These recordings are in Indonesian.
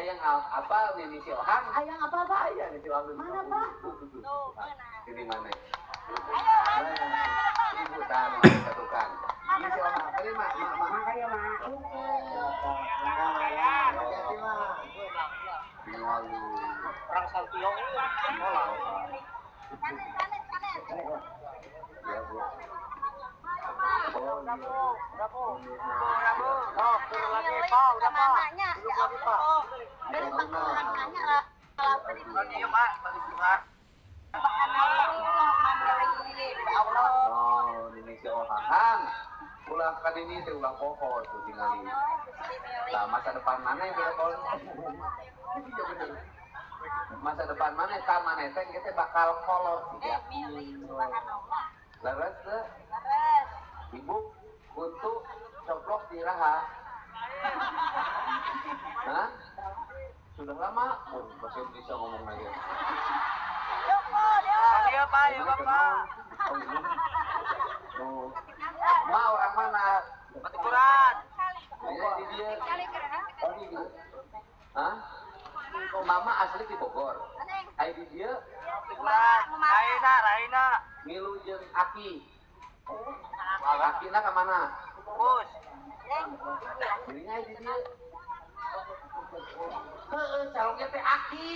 hayang apa Nini si Ohang? Hayang apa Pak? Hayang si Ohang. Mana Pak? Tuh, mana? Ini mana? Ibu tahan satukan. Nini si Ohang, kali mak. Makanya mak. Orang Saltiong. Ya Bu. Udah Bu. Oh, turun lagi Pak, udah Pak. Turun lagi Pak. Dari makanannya lah. Iya Pak, balik juga. Oh, ini si Ohang. Ulah kan ini teh ulah pokok tuh tinggalin. Nah, masa depan mana yang berapa? Masa depan mana ka mana teh kita bakal kolot ya. Laras teh. Ibu kutu coplok di raha. Hah? Sudah lama? Oh, masih bisa ngomong lagi. Iya Pak, ya Bapak. Oh. Ma orang mana? Batikuran. Ya di dia. Oh di dia. Hah? Mama asli di Bogor. Ai di dia. Batikuran. Raina. Milu jeung Aki. Akina ke mana? Bus. Jadinya di dia. Calonnya teh Aki.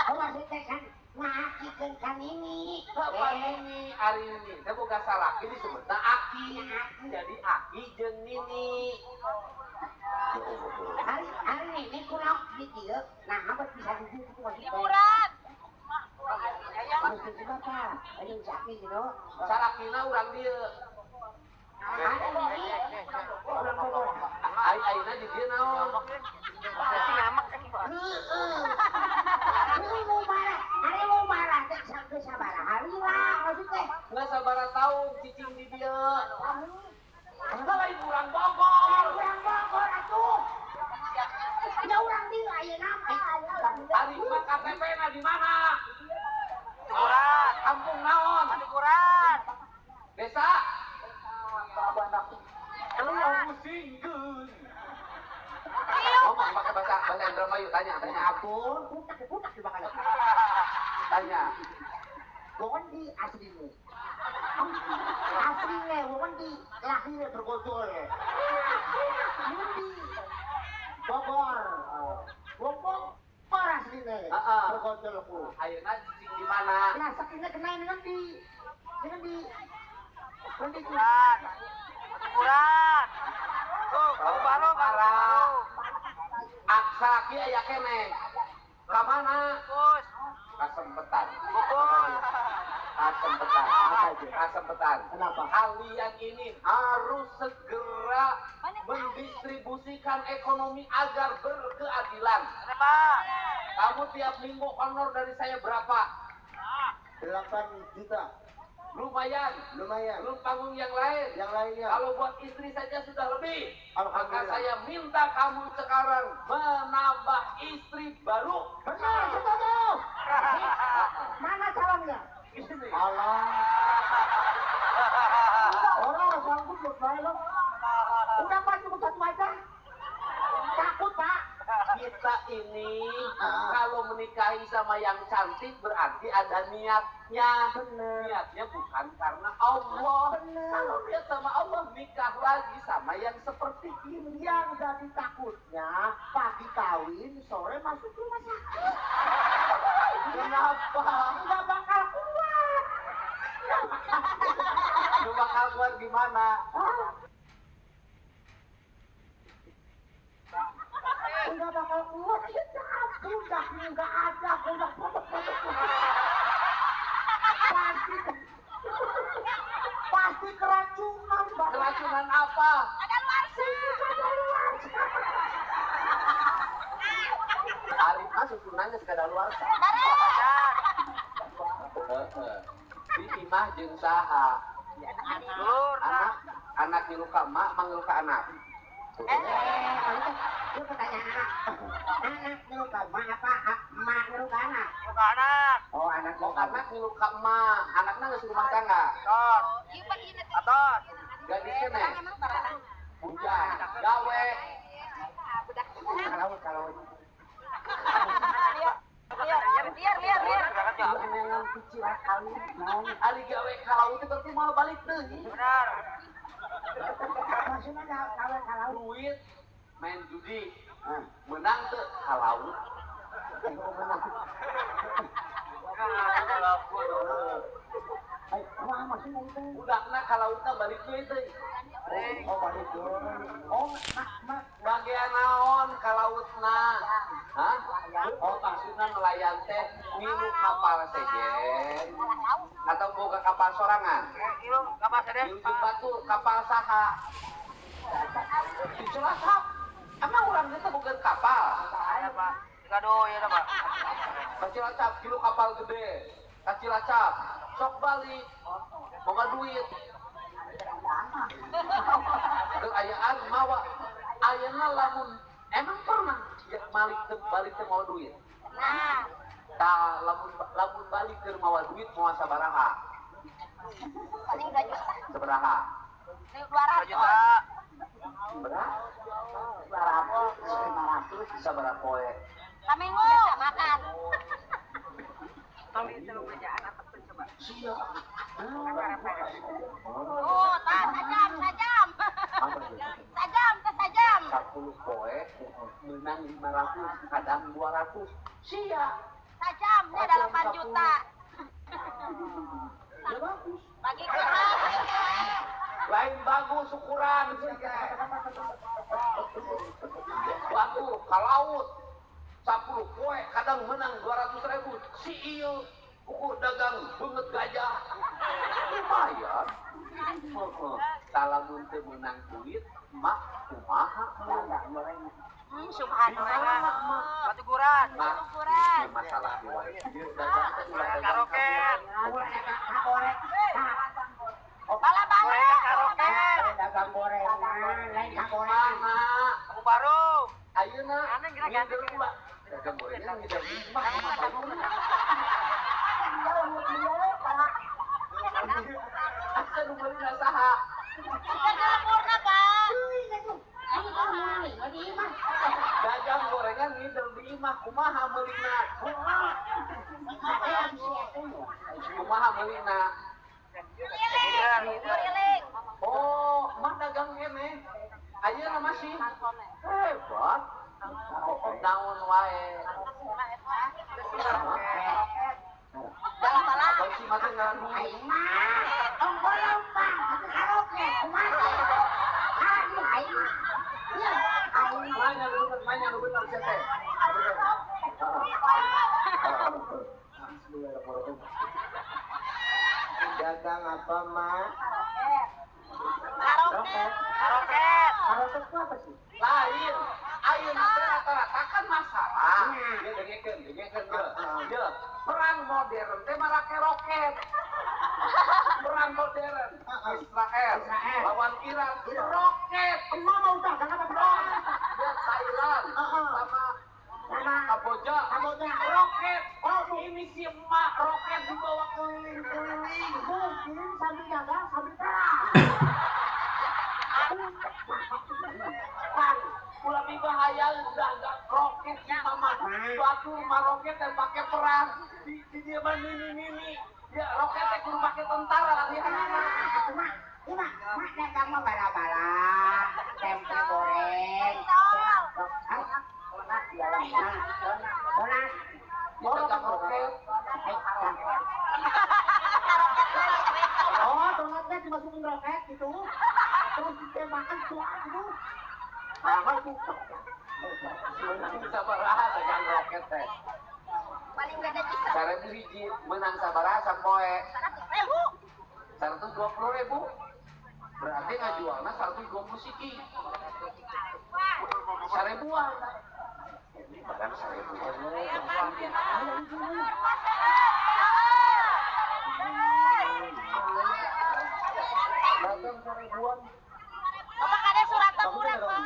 Oh maksudnya kan ngakikan kan ini. Kapan ini? Hari ini. Saya bukan salah. Ini disebutnya Aki. Jadi Aki jeung Nini. Hari ini kurang di dia. Nah apa bisa dibuat maksudnya? Liburan. Maksudnya apa? Ayo sapi gitu. Sarakina urang dia. Ada ini. Orang Bogor. Aina di dia naon? Hari mau marah teh sampai sabaraha hari lah maksudnya. Nggak sabar tahu cicing di dia. Kalau ibu urang Bogor. Orang Bogor atuh. Ya orang dia ayeuna Hari mah KTP-na di mana? Liburan. Kampung naon? Liburan. Desa. Pusingkeun. Ngomong pakai bahasa Indramayu, tanya ampun, putak di bakal. Tanya. Wondi aslinya. Aslinya Wondi lahirnya bergojol. Wondi Bogor. Bogor aslinya. Bergojol ku. Ayeuna cicing di mana? Nah, sakitnya kena dengan di. Liburan. Tuh, baru. Aksa kieu aya keneh. Ka mana? Bus. Kasempetan. Bogor. Kasempetan. Kenapa? Kalian ini harus segera mendistribusikan ekonomi agar berkeadilan. Kenapa? Kamu tiap minggu honor dari saya berapa? 8 juta. Lumayan. Belum panggung yang lain. Yang lainnya. Kalau buat istri saja sudah lebih. Maka Alhamdulillah. saya minta kamu sekarang menambah istri baru. Benar, setuju. Mana calonnya? Ini. Allah. Orang sanggup berbaik loh. Udah Pak cukup satu aja. Takut Pak. Kita ini kalau menikahi sama yang cantik berarti ada niatnya. Bener. Niatnya bukan karena Allah. Bener. Kalau dia sama Allah nikah lagi sama yang seperti ini. Yang jadi takutnya pagi kawin, sore masuk rumah sakit. Kenapa? Nggak bakal kuat. Lu bakal keluar gimana? Nggak bakal kuat. Ya pundaknya nggak ada. Pundak. Pasti keracunan. Mbak. Keracunan apa? Ada luar Arif masuk nanya sekadar luar. Di imah jeung saha. Anak ngiluka mak, mangiluka anak. Lu pertanyaan anak ngeluka mak apa? Mak ngeluka anak? Oh anak Anak ngiluka mak, anaknya nggak suruh rumah tangga. Gadis kene. Bujang, gawe. Ali gawe ka laut teh berarti mau balik deui. Benar. Maksudnya kalau Duit main judi. Menang teu ka laut. maksudnya itu. Budakna ka lautna balik deui teh. Oh, balik deui. Oh, mak. Bagian naon ka lautna? Hah? Oh, maksudna nelayan teh ngilu kapal sejen atau boga kapal sorangan? Ngilu kapal sejen. Ngilu batu kapal saha? Di Cilacap. Emang urang teh boga kapal? Aya, Pak. Gado ya, Pak. Ka Cilacap kilu kapal gede. Ka Cilacap sok balik. Boga duit. Keayaan mawa ayeuna lamun emang pernah ya balik teh mau duit. Nah, Lamun balik ke mawa duit mau sabaraha? paling 2 juta. Sabaraha? 200 juta. Berapa? 500 sabaraha poe? Kaminggu makan. Sia. Oh, sajam. Sajam. 10 poe menang 500 kadang 200. Sia. Sajamnya ada 8 juta. Ya bagus. Bagi kurang. Lain bagus ukuran. Waktu ka laut 10 poe kadang menang 200.000. Si ieu ukur dagang beungeut gajah. Lumayan. Salamun teu menang duit, mak kumaha Subhanallah. Batu gurat. mak Ukuran. ini masalah di wae. Dagang teh ulah dagang Karoket. Bala-bala. Gorengan karoket. Dagang gorengan, lain kumaha. Aku baru. Ayeuna ngidel ulah. Dagang gorengan ngidel mah asa nu meulina saha? Sempurna, Pak. Dagang gorengan ngidel di imah kumaha meulina? Kumaha meulina? Keliling. Oh, mah dagang kene. Ayeuna masih hebat. Naon wae. Bala-bala. Kalau si mah teh ngaran Nanya lu bener siapa? Dagang apa, Mak? Karoket. Karoket. Karoket itu apa sih? Lain. Ayeuna teh rata-rata kan masalah. Dia dengekeun ge. Perang modern teh marake roket. Perang modern Israel lawan Iran roket. Emang mau dagang apa, Bro? Ya Thailand sama Kamboja roket. Oh ini si emak roket dibawa keliling-keliling. Mungkin sambil dagang, sambil perang. Kan ulah bahaya dagang roket si mama. Suatu rumah roket dan pakai perang di dia mah nini. Ya roket teh kudu pakai tentara nanti anak-anak. Mak dagang mah bala-bala, tempe goreng, donat, Dagang roket. oh donatnya dimasukin roket gitu, terus ditembakan tuh gitu, Sabaraha dagang roket teh. Paling gede bisa. 1.000 hiji menang sabaraha sapoe. 100.000. 120.000. Berarti ngajualna 120 siki. 1.000-an. Barang 1.000. Dagang 1.000-an. Bapak ada surat teguran, Pak.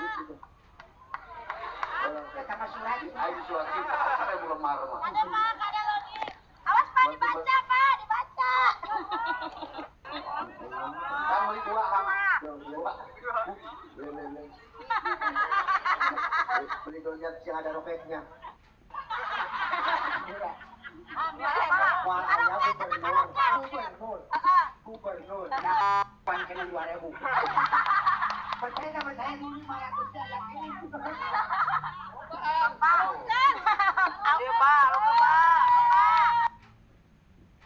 sama surat. Ayo surat kita 1.000 lemar mah. Ada, Pak, ada lagi. Awas, Pak, dibaca, Pak, dibaca. Kan beli 2 ham. 2. Beli donat yang ada roketnya. Warnanya gubernur. Nah, pan kena 2000. Percaya sama saya dulu malah kerja yang ini. Dia Pak, lu ke Pak.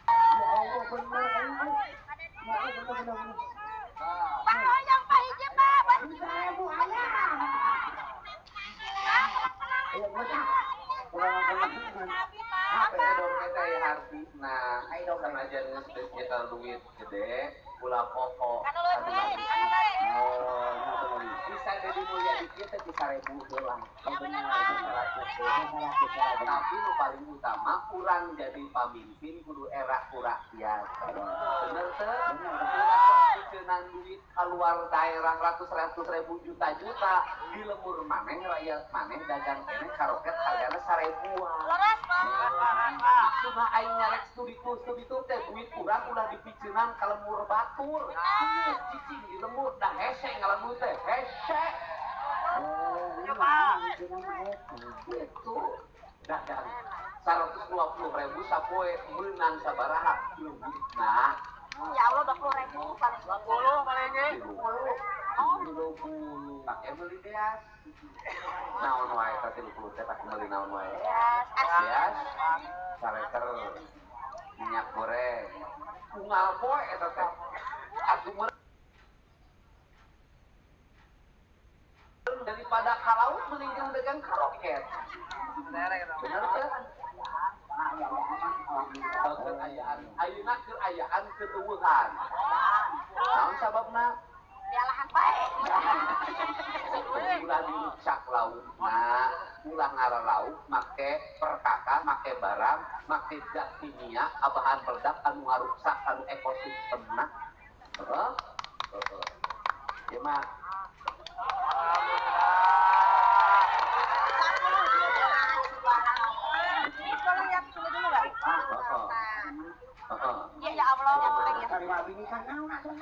Ya Allah benar. Pak, yang Pak hiji Pak. 1000 ayah. Ayo bocah. Apa ya dong kita ya harti nah sama aja nyetel duit gede pula pokok bisa jadi mulia dikit tapi 1000 doang tapi lu paling utama kurang jadi pemimpin kudu era rakyat bener tuh kucenan duit keluar daerah ratus ribu juta di lemur maneh rakyat maneh dagang kene karoket harganya 1000-an Leres Pak. sudah aing nyarek studi itu teh duit kurang udah dipicinan ka lemur batur geus cicing di lemur dah hese ngalemur teh hese itu dagang 120.000 sapoe meunang sabaraha nah Ya Allah 20.000 paling 20 palingnya. 20 pakai beli beas naon wae ka 30 teh tak beli naon wae beas sareker minyak goreng unggal poe eta teh atuh daripada kalaut mending dagang karoket bener teh ayeuna keur ayaan keteuweuhan naon sababna Dialahan baik. ulah dirucak laukna ulah ngara lauk make perkaka make barang make zat kimia abahan peledak anu ngaruksak anu ekosistemna heeh ya mah Ya Allah yang penting ya. Cari bini kan naon atuh.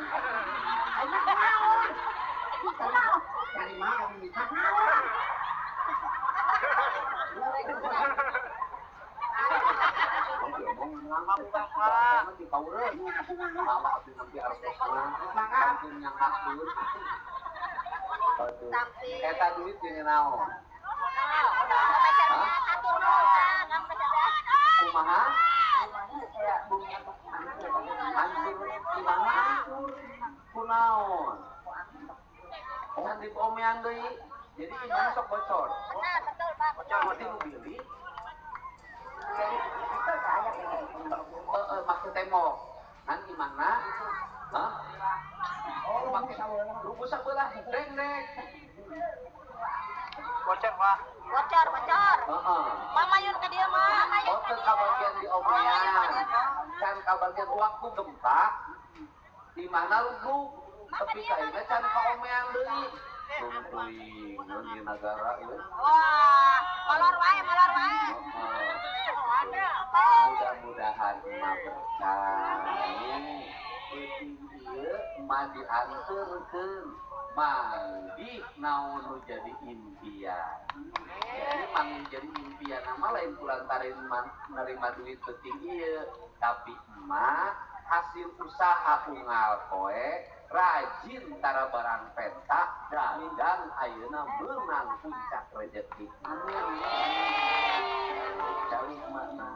Cari bini kan naon. Eta duit jeung naon? Kumaha? Hancur gimana hancur? Kunaon? Kan dipomean deui. Jadi gimana sok bocor? Benar, betul Pak. Bocor mati nu bili. Maksud tembok. Kan gimana? Hah? Oh, pakai rubuh sabelah, deng. Bocor, Pak. Bocor. Mama yun ke dia mah. Oh, ke kabagian di omean. Kan kabagian waktu gempa di mana lu tapi kayaknya can ka omean deui. Tungtuing di negara ieu. Wah, molor wae. Mudah-mudahan emak berkah. Penting ieu emak dianturkeun manggi naon nu jadi impian. Jadi manggi jadi impian nama lain kulantarin menerima duit penting ieu, tapi emak hasil usaha unggal poe rajin tara barang pentak dagang ayeuna meunang puncak rezeki. Amin. Cari mana?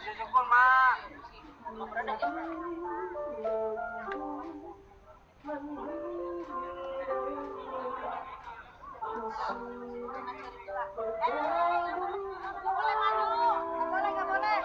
Syukur mak. Nggak boleh.